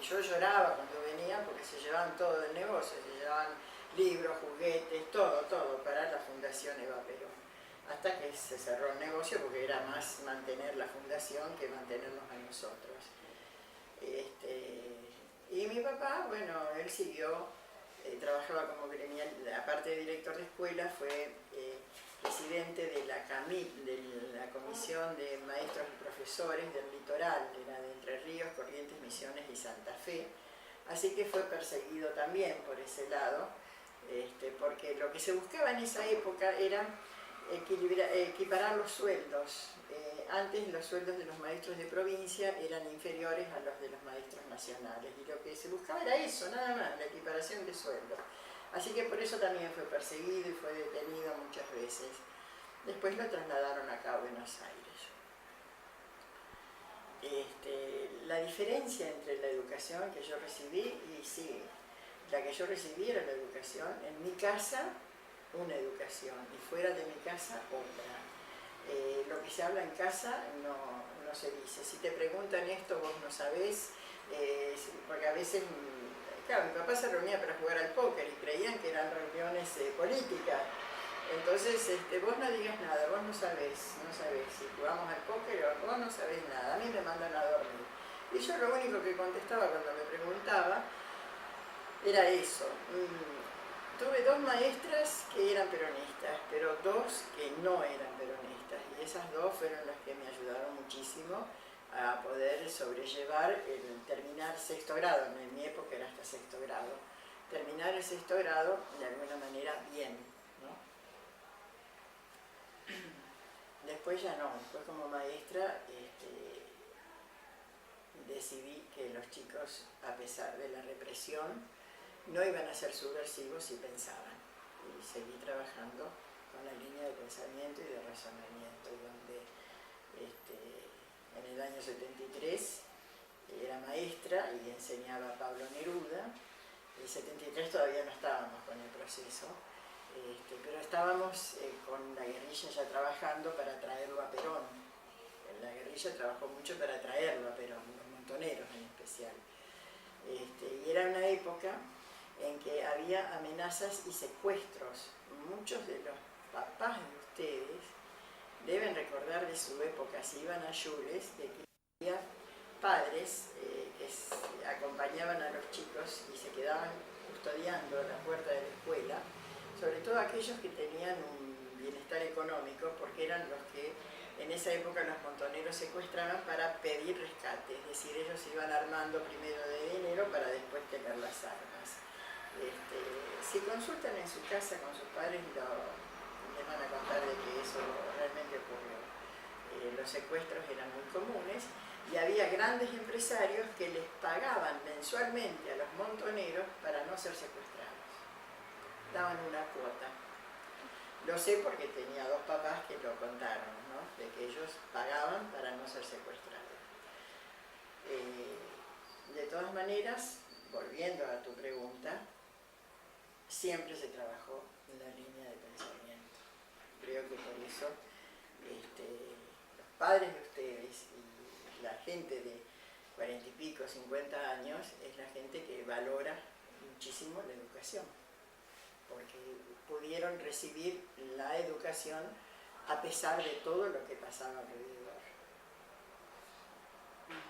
Yo lloraba cuando venían porque se llevaban todo del negocio, se llevaban libros, juguetes, todo para la Fundación Eva Perón. Hasta que se cerró el negocio porque era más mantener la fundación que mantenernos a nosotros. Y mi papá, bueno, él siguió, trabajaba como gremial, aparte de director de escuela, fue presidente de la Comisión de Maestros y Profesores del Litoral, era de Entre Ríos, Corrientes, Misiones y Santa Fe. Así que fue perseguido también por ese lado, porque lo que se buscaba en esa época era equiparar los sueldos. Antes los sueldos de los maestros de provincia eran inferiores a los de los maestros nacionales y lo que se buscaba era eso, nada más, la equiparación de sueldos. Así que por eso también fue perseguido y fue detenido muchas veces. Después lo trasladaron acá a Buenos Aires. La diferencia entre la educación que yo recibí, y sí, la que yo recibí era la educación en mi casa, una educación, y fuera de mi casa otra. Lo que se habla en casa no se dice. Si te preguntan esto, vos no sabés, porque a veces, claro, mi papá se reunía para jugar al póker y creían que eran reuniones políticas. Entonces, vos no digas nada, vos no sabés si jugamos al póker o vos no sabés nada, a mí me mandan a dormir. Y yo lo único que contestaba cuando me preguntaba era eso. Tuve 2 maestras que eran peronistas, pero 2 que no eran peronistas. Y esas 2 fueron las que me ayudaron muchísimo a poder sobrellevar el terminar 6º grado. En mi época era hasta 6º grado. Terminar el 6º grado de alguna manera bien, ¿no? Después ya no, después como maestra decidí que los chicos, a pesar de la represión, no iban a ser subversivos si pensaban. Y seguí trabajando con la línea de pensamiento y de razonamiento, donde en el año 73 era maestra y enseñaba a Pablo Neruda. En el 73 todavía no estábamos con el proceso, pero estábamos con la guerrilla ya trabajando para traerlo a Perón. La guerrilla trabajó mucho para traerlo a Perón, los montoneros en especial. Y era una época en que había amenazas y secuestros. Muchos de los papás de ustedes deben recordar de su época, si iban a Yules, de que había padres acompañaban a los chicos y se quedaban custodiando la puerta de la escuela, sobre todo aquellos que tenían un bienestar económico, porque eran los que en esa época los montoneros secuestraban para pedir rescate, es decir, ellos se iban armando primero de enero para después tener las armas. Si consultan en su casa con sus padres, les van a contar de que eso realmente ocurrió. Los secuestros eran muy comunes y había grandes empresarios que les pagaban mensualmente a los montoneros para no ser secuestrados. Daban una cuota. Lo sé porque tenía dos papás que lo contaron, ¿no? De que ellos pagaban para no ser secuestrados. De todas maneras, volviendo a tu pregunta, siempre se trabajó en la línea de pensamiento. Creo que por eso los padres de ustedes y la gente de 40 y pico, 50 años, es la gente que valora muchísimo la educación, porque pudieron recibir la educación a pesar de todo lo que pasaba alrededor.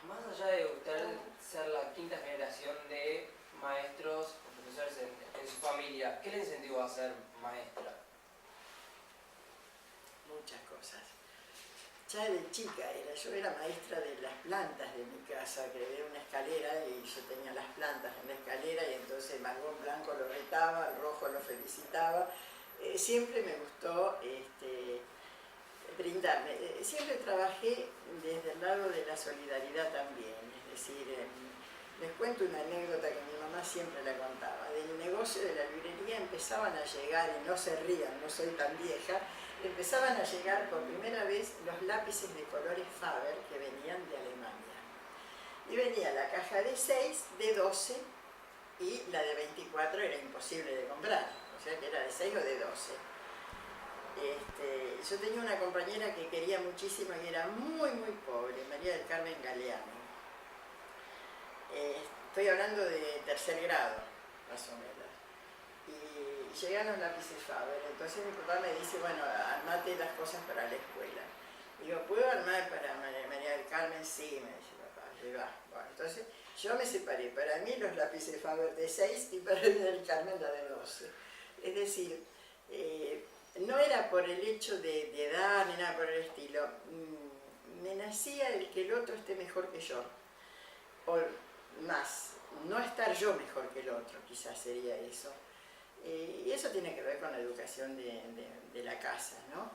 Más allá de usted ser la quinta generación de maestros o profesores en su familia, ¿qué le incentivó a ser maestra? Muchas cosas. Ya de chica yo era maestra de las plantas de mi casa, que era una escalera y yo tenía las plantas en la escalera y entonces Margón Blanco lo retaba, el rojo lo felicitaba. Siempre me gustó brindarme. Siempre trabajé desde el lado de la solidaridad también, es decir, les cuento una anécdota que mi mamá siempre la contaba. Del negocio de la librería empezaban a llegar, y no se rían, no soy tan vieja, empezaban a llegar por primera vez los lápices de colores Faber que venían de Alemania. Y venía la caja de 6, de 12 y la de 24 era imposible de comprar, o sea que era de 6 o de 12. Yo tenía una compañera que quería muchísimo y era muy muy pobre, María del Carmen Galeano. Estoy hablando de tercer grado, más o menos. Y llegan los lápices Faber, entonces mi papá me dice, bueno, armate las cosas para la escuela. Digo, ¿puedo armar para María del Carmen? Sí, me dice papá, lleva. Bueno, entonces yo me separé, para mí los lápices Faber de 6 y para María del Carmen la de 12. Es decir, no era por el hecho de edad ni nada por el estilo, me nacía el que el otro esté mejor que yo. O más, no estar yo mejor que el otro, quizás sería eso. Y eso tiene que ver con la educación de la casa, ¿no?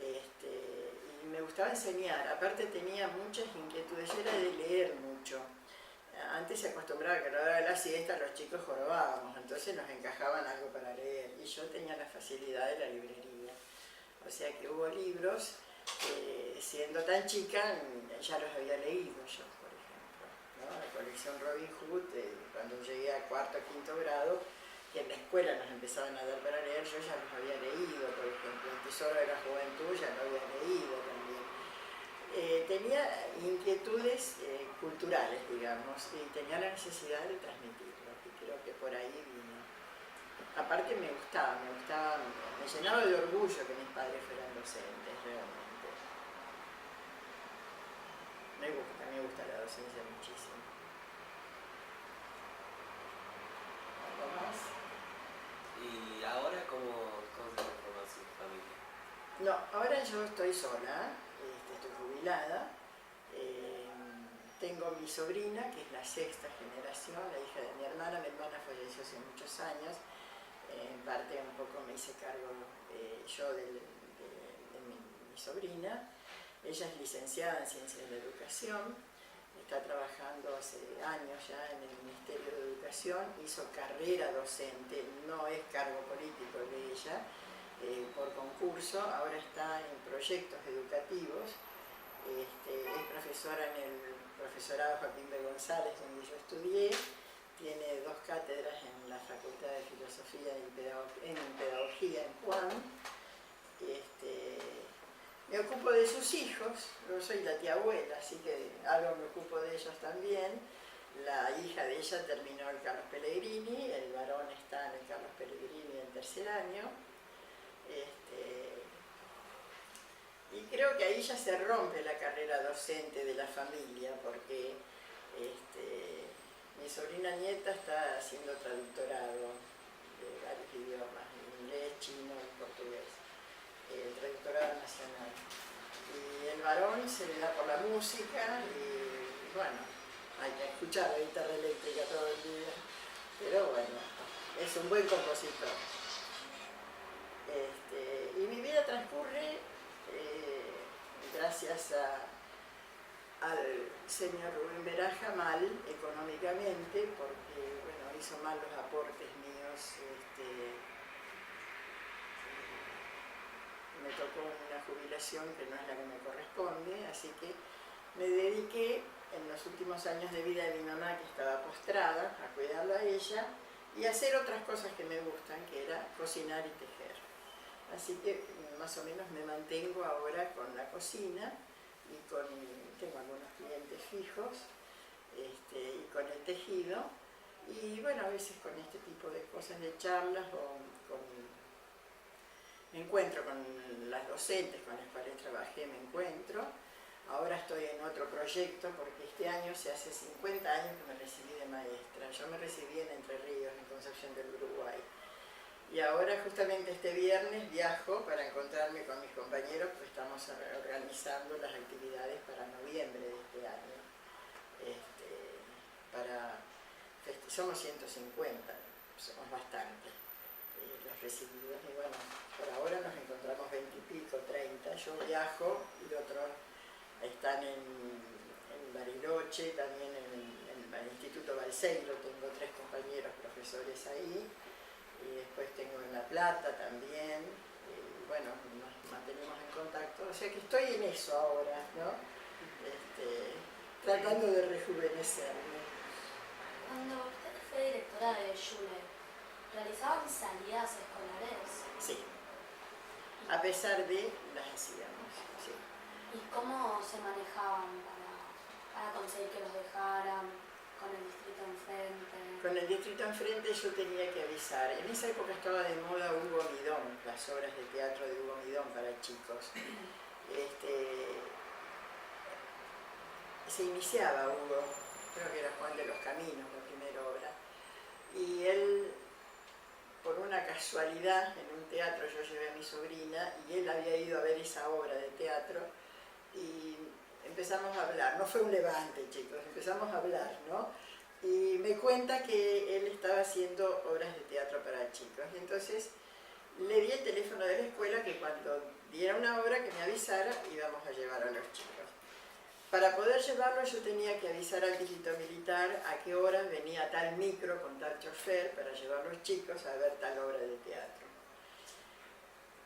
Y me gustaba enseñar, aparte tenía muchas inquietudes, yo era de leer mucho. Antes se acostumbraba que a la hora de la siesta los chicos jorobábamos, entonces nos encajaban algo para leer, y yo tenía la facilidad de la librería. O sea que hubo libros, siendo tan chica, ya los había leído yo, por ejemplo, ¿no? La colección Robin Hood, cuando llegué a cuarto o quinto grado, que en la escuela nos empezaban a dar para leer, yo ya los había leído, por ejemplo, El Tesoro de la Juventud ya lo había leído también. Tenía inquietudes culturales, digamos, y tenía la necesidad de transmitirlo, y creo que por ahí vino. Aparte me gustaba, me llenaba de orgullo que mis padres fueran docentes, realmente. Me gusta la docencia muchísimo. ¿Algo más? ¿Y ahora cómo se conforma su familia? No, ahora yo estoy sola, estoy jubilada. Tengo mi sobrina, que es la sexta generación, la hija de mi hermana falleció hace muchos años. En parte un poco me hice cargo yo de mi sobrina. Ella es licenciada en Ciencias de la Educación, está trabajando hace años ya en el Ministerio de Educación, hizo carrera docente, no es cargo político de ella, por concurso, ahora está en proyectos educativos, es profesora en el profesorado Joaquín B. González, donde yo estudié, tiene 2 cátedras en la Facultad de Filosofía y Pedagogía en Juan. Me ocupo de sus hijos, yo soy la tía abuela, así que algo me ocupo de ellos también. La hija de ella terminó el Carlos Pellegrini, el varón está en el Carlos Pellegrini en tercer año. Y creo que ahí ya se rompe la carrera docente de la familia, porque una nieta está haciendo traductorado de varios idiomas, inglés, chino y portugués, el traductorado nacional. Y el varón se le da por la música y bueno, hay que escuchar la guitarra eléctrica todo el día, pero bueno, es un buen compositor. Y mi vida transcurre gracias al señor Rubén Beraja mal económicamente, porque bueno, hizo mal los aportes míos. Me tocó una jubilación que no es la que me corresponde, así que me dediqué en los últimos años de vida de mi mamá, que estaba postrada, a cuidarla a ella y a hacer otras cosas que me gustan, que era cocinar y tejer. Así que más o menos me mantengo ahora con la cocina y tengo algunos clientes fijos y con el tejido y bueno, a veces con este tipo de cosas de charlas o me encuentro con las docentes con las cuales trabajé, me encuentro. Ahora estoy en otro proyecto porque este año se hace 50 años que me recibí de maestra. Yo me recibí en Entre Ríos, en Concepción del Uruguay. Y ahora justamente este viernes viajo para encontrarme con mis compañeros, pues estamos organizando las actividades para noviembre de este año. Somos 150, somos bastantes los recibidos y bueno, por ahora nos encontramos 20 y pico, 30. Yo viajo y otros están en Bariloche, también en el Instituto Balseiro, tengo 3 compañeros profesores ahí. Y después tengo en La Plata también, y bueno, nos mantenemos en contacto, o sea que estoy en eso ahora, ¿no? Tratando de rejuvenecerme. Cuando usted fue directora de Schule, ¿realizaban salidas escolares? Sí, a pesar de las hacíamos, sí. ¿Y cómo se manejaban para conseguir que los dejaran con el distrito enfrente? Con el distrito enfrente yo tenía que avisar. En esa época estaba de moda Hugo Midón, las obras de teatro de Hugo Midón para chicos. Se iniciaba Hugo, creo que era Juan de los Caminos, la primera obra. Y él, por una casualidad, en un teatro yo llevé a mi sobrina y él había ido a ver esa obra de teatro y empezamos a hablar. No fue un levante, chicos, empezamos a hablar, ¿no? Y me cuenta que él estaba haciendo obras de teatro para chicos. Y entonces le di el teléfono de la escuela que cuando diera una obra que me avisara íbamos a llevar a los chicos. Para poder llevarlo yo tenía que avisar al distrito militar a qué horas venía tal micro con tal chofer para llevar a los chicos a ver tal obra de teatro.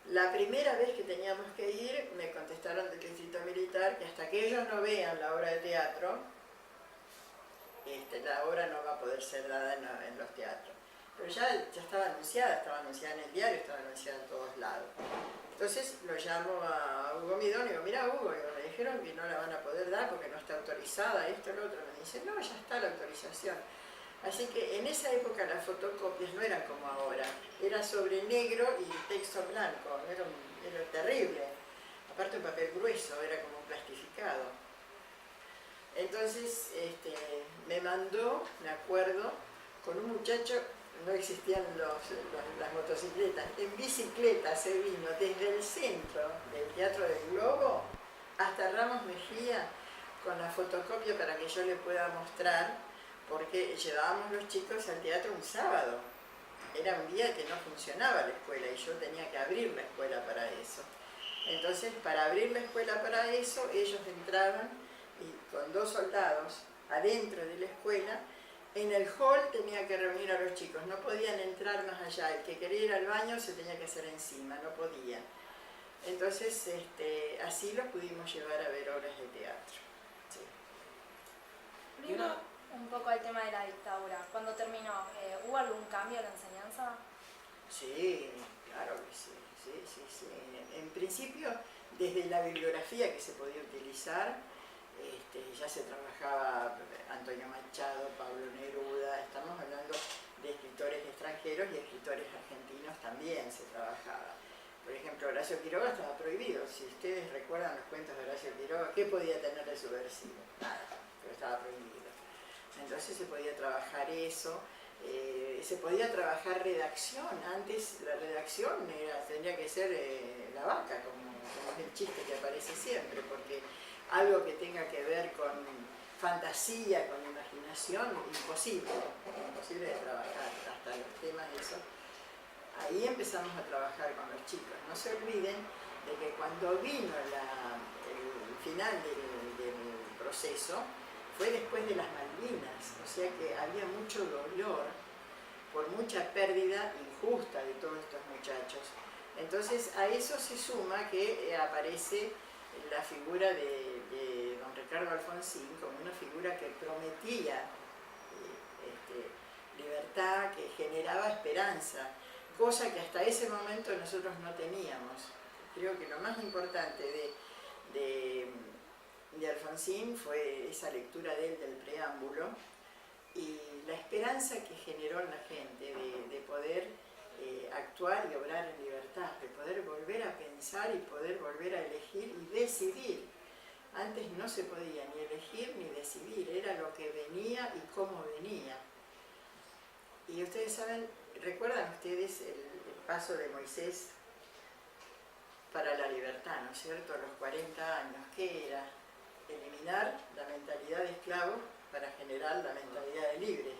La primera vez que teníamos que ir me contestaron del distrito militar que hasta que ellos no vean la obra de teatro, la obra no va a poder ser dada en los teatros. Pero ya estaba anunciada en el diario, estaba anunciada en todos lados. Entonces lo llamo a Hugo Midón y digo, mira Hugo, me dijeron que no la van a poder dar porque no está autorizada, esto, lo otro. Me dice, no, ya está la autorización. Así que en esa época las fotocopias no eran como ahora, era sobre negro y texto blanco, era terrible. Aparte un papel grueso, era como plastificado. Entonces me mandó, me acuerdo, con un muchacho, no existían las motocicletas, en bicicleta se vino desde el centro del Teatro del Globo hasta Ramos Mejía con la fotocopia para que yo le pueda mostrar, porque llevábamos los chicos al teatro un sábado. Era un día que no funcionaba la escuela y yo tenía que abrir la escuela para eso. Entonces, para abrir la escuela para eso, ellos entraban y con 2 soldados adentro de la escuela, en el hall tenía que reunir a los chicos, no podían entrar más allá, el que quería ir al baño se tenía que hacer encima, no podía. Entonces, así los pudimos llevar a ver obras de teatro. Sí. Un poco el tema de la dictadura. Cuando terminó, ¿hubo algún cambio en la enseñanza? Sí, claro que sí. En principio, desde la bibliografía que se podía utilizar, ya se trabajaba Antonio Machado, Pablo Neruda, estamos hablando de escritores extranjeros y escritores argentinos también se trabajaba. Por ejemplo, Horacio Quiroga estaba prohibido. Si ustedes recuerdan los cuentos de Horacio Quiroga, ¿qué podía tener de subversivo? Nada, pero estaba prohibido. Entonces entonces se podía trabajar eso, se podía trabajar redacción. Antes la redacción tendría que ser la vaca, como es el chiste que aparece siempre, porque algo que tenga que ver con fantasía, con imaginación, imposible de trabajar, hasta los temas de eso. Ahí empezamos a trabajar con los chicos. No se olviden de que cuando vino el final del proceso, fue después de las Malvinas, o sea que había mucho dolor por mucha pérdida injusta de todos estos muchachos. Entonces a eso se suma que aparece la figura de don Ricardo Alfonsín como una figura que prometía libertad, que generaba esperanza, cosa que hasta ese momento nosotros no teníamos. Creo que lo más importante de Alfonsín fue esa lectura de él del preámbulo y la esperanza que generó en la gente de poder actuar y obrar en libertad, de poder volver a pensar y poder volver a elegir y decidir. Antes no se podía ni elegir ni decidir, era lo que venía y cómo venía. Y ustedes saben, ¿recuerdan ustedes el paso de Moisés para la libertad, ¿no es cierto? A los 40 años, ¿qué era? Eliminar la mentalidad de esclavos para generar la mentalidad de libres.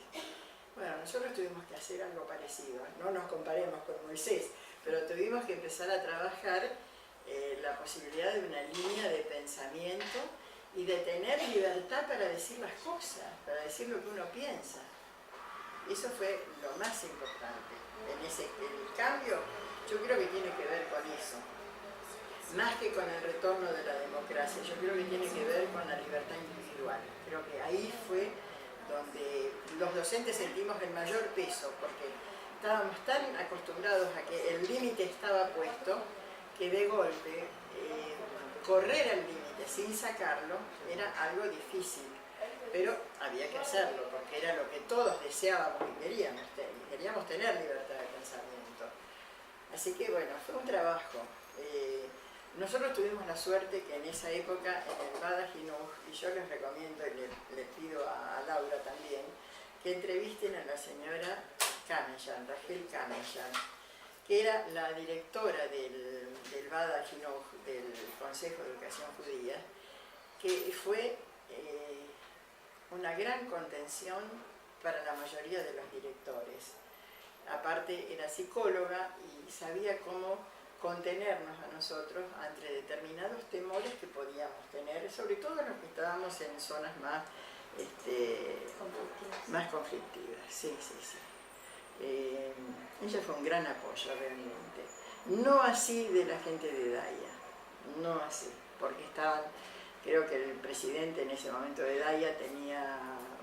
Bueno, nosotros tuvimos que hacer algo parecido, no nos comparemos con Moisés, pero tuvimos que empezar a trabajar la posibilidad de una línea de pensamiento y de tener libertad para decir las cosas, para decir lo que uno piensa. Eso fue lo más importante. El cambio, yo creo que tiene que ver con eso. Más que con el retorno de la democracia, yo creo que tiene que ver con la libertad individual. Creo que ahí fue donde los docentes sentimos el mayor peso, porque estábamos tan acostumbrados a que el límite estaba puesto, que de golpe correr al límite sin sacarlo era algo difícil, pero había que hacerlo, porque era lo que todos deseábamos y queríamos tener libertad de pensamiento. Así que bueno, fue un trabajo. Nosotros tuvimos la suerte que en esa época en el Bada Jinoj, y yo les recomiendo y les pido a Laura también, que entrevisten a la señora Kameyan, Rachel Kameyan, que era la directora del Bada Jinoj, del Consejo de Educación Judía, que fue una gran contención para la mayoría de los directores. Aparte era psicóloga y sabía cómo contenernos a nosotros ante determinados temores que podíamos tener, sobre todo los que estábamos en zonas más conflictivas. Sí. Ella fue un gran apoyo realmente. No así de la gente de Daya, no así, porque creo que el presidente en ese momento de Daya tenía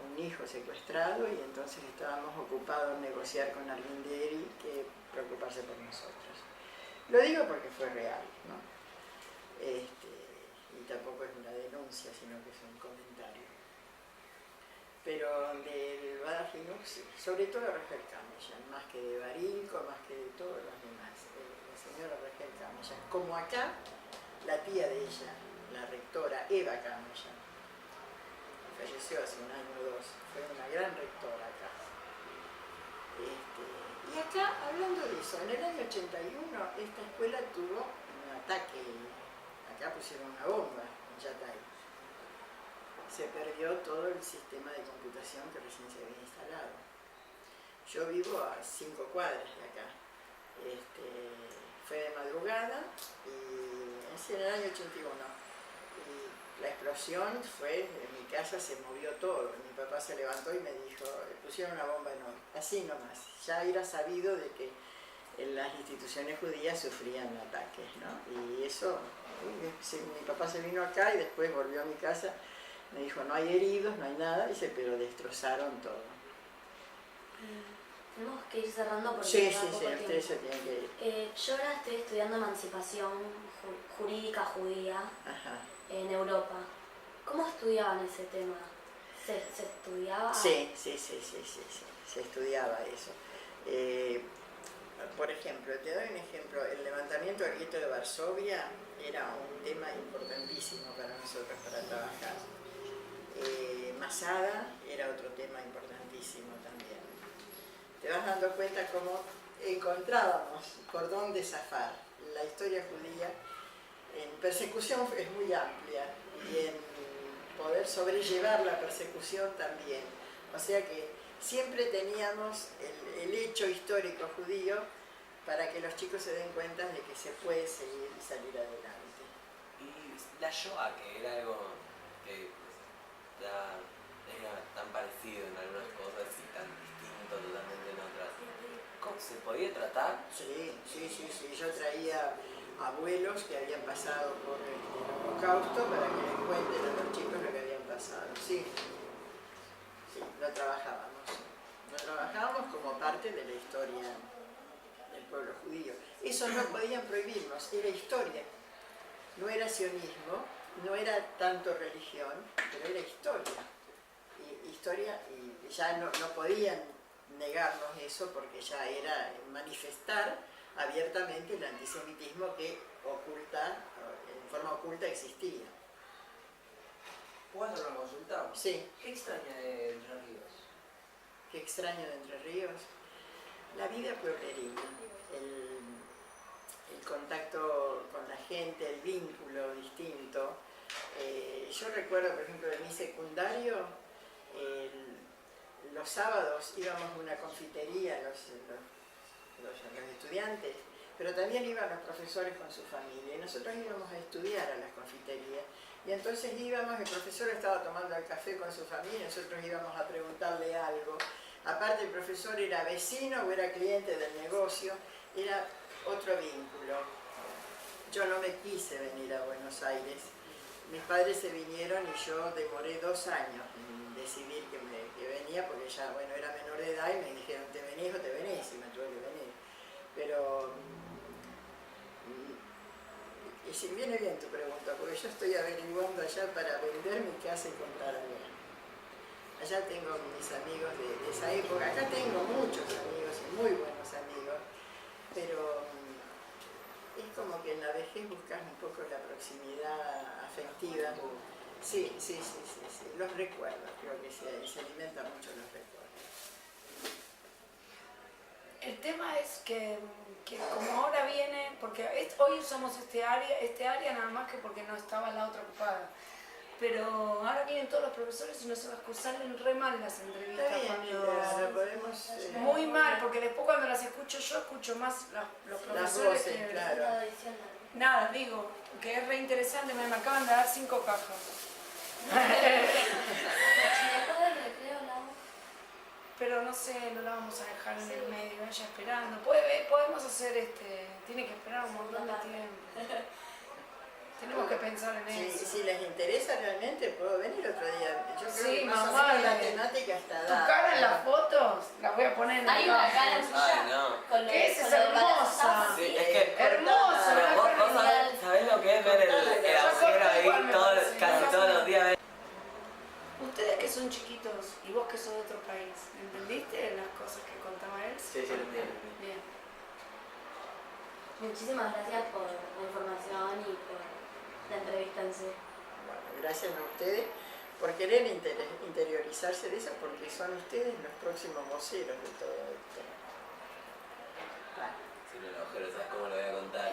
un hijo secuestrado y entonces estábamos ocupados en negociar con Arginderi que preocuparse por nosotros. Lo digo porque fue real, ¿no? Y tampoco es una denuncia, sino que es un comentario. Pero del Bada Jinoj, sí, sobre todo Rachel Kameyan, más que de Barinco, más que de todos los demás. La señora Rachel Kameyan, como acá, la tía de ella, la rectora Eva Kameyan, falleció hace un año o dos, fue una gran rectora acá. Y acá, hablando de eso, en el año 81 esta escuela tuvo un ataque, acá pusieron una bomba en Yatay. Se perdió todo el sistema de computación que recién se había instalado. Yo vivo a 5 cuadras de acá. Fue de madrugada y es en el año 81. Y la explosión fue, en mi casa se movió todo. Mi papá se levantó y me dijo, pusieron una bomba enorme. Así nomás. Ya era sabido de que las instituciones judías sufrían ataques, ¿no? Y eso, mi papá se vino acá y después volvió a mi casa. Me dijo, no hay heridos, no hay nada, dice, pero destrozaron todo. Tenemos que ir cerrando porque Sí, queda poco tiempo. ustedes se tienen que ir. Yo ahora estoy estudiando emancipación jurídica judía en Europa. ¿Cómo estudiaban ese tema? ¿Se estudiaba? Sí, se estudiaba eso. Por ejemplo, te doy un ejemplo, el levantamiento del gueto de Varsovia era un tema importantísimo para nosotros, para trabajar. Masada era otro tema importante te vas dando cuenta cómo encontrábamos por dónde zafar. La historia judía en persecución es muy amplia y en poder sobrellevar la persecución también. O sea que siempre teníamos el hecho histórico judío para que los chicos se den cuenta de que se puede seguir y salir adelante. Y la Shoah, que era algo que era tan parecido en algunas cosas y tan distinto totalmente en otras, ¿cómo se podía tratar? Sí. Yo traía abuelos que habían pasado por el Holocausto para que les cuenten a los chicos lo que habían pasado. Sí, lo trabajábamos. Lo trabajábamos como parte de la historia del pueblo judío. Eso no podían prohibirnos, era historia. No era sionismo, no era tanto religión, pero era historia. Y ya no podían negarnos eso porque ya era manifestar abiertamente el antisemitismo que en forma oculta existía. ¿Puedo hacer una consulta? Sí. ¿Qué extraña de Entre Ríos? ¿Qué extraño de Entre Ríos? La vida pueblerina, el contacto con la gente, el vínculo distinto. Yo recuerdo, por ejemplo, de mi secundario, los sábados íbamos a una confitería, los estudiantes, pero también iban los profesores con su familia y nosotros íbamos a estudiar a las confiterías. Y entonces íbamos, el profesor estaba tomando el café con su familia, nosotros íbamos a preguntarle algo. Aparte el profesor era vecino o era cliente del negocio, era otro vínculo. Yo no me quise venir a Buenos Aires. Mis padres se vinieron y yo demoré 2 años en decidir que venía porque ya, bueno, era menor de edad y me dijeron, ¿te venís o te venís? Y me tuve que venir. Pero y si viene bien tu pregunta, porque yo estoy averiguando allá para vender mi casa y comprar algo. Allá tengo mis amigos de esa época, acá tengo muchos amigos y muy buenos amigos, pero es como que en la vejez buscas un poco la proximidad afectiva. Sí, los recuerdos, creo que se alimentan mucho los recuerdos. El tema es que como ahora viene, porque hoy usamos este área nada más que porque no estaba la otra ocupada. Pero ahora vienen todos los profesores y nos salen re mal las entrevistas. Está bien, lo podemos... Muy mal, porque después cuando las escucho yo, escucho más los profesores voces, que... claro. Nada, digo, que es re interesante, me acaban de dar 5 cajas. Después del recreo hablamos. Pero no sé, no la vamos a dejar en el medio, ella esperando. Podemos hacer tiene que esperar un montón de tiempo. Tenemos que pensar en eso. Si les interesa realmente, puedo venir otro día. Yo creo que más mamá, o menos la temática está tu dada. cara en las fotos, la voy a poner en la Hay una cámara. cara tuya. Ay, no. Con lo ¿Qué es? con Es lo de hermosa. Balazar. Sí, es que Hermosa, pero una vos cara sabés lo que es ver el agujero ahí igual me parece. casi todos los días. Ustedes que son chiquitos y vos que sos de otro país, ¿entendiste las cosas que contaba él? Sí, lo entiendo. Bien. Muchísimas gracias por la información y por la entrevista en sí. Bueno, gracias a ustedes por querer interiorizarse de eso, porque son ustedes los próximos voceros de todo esto. Si no, el agujero, ¿sabes cómo lo voy a contar?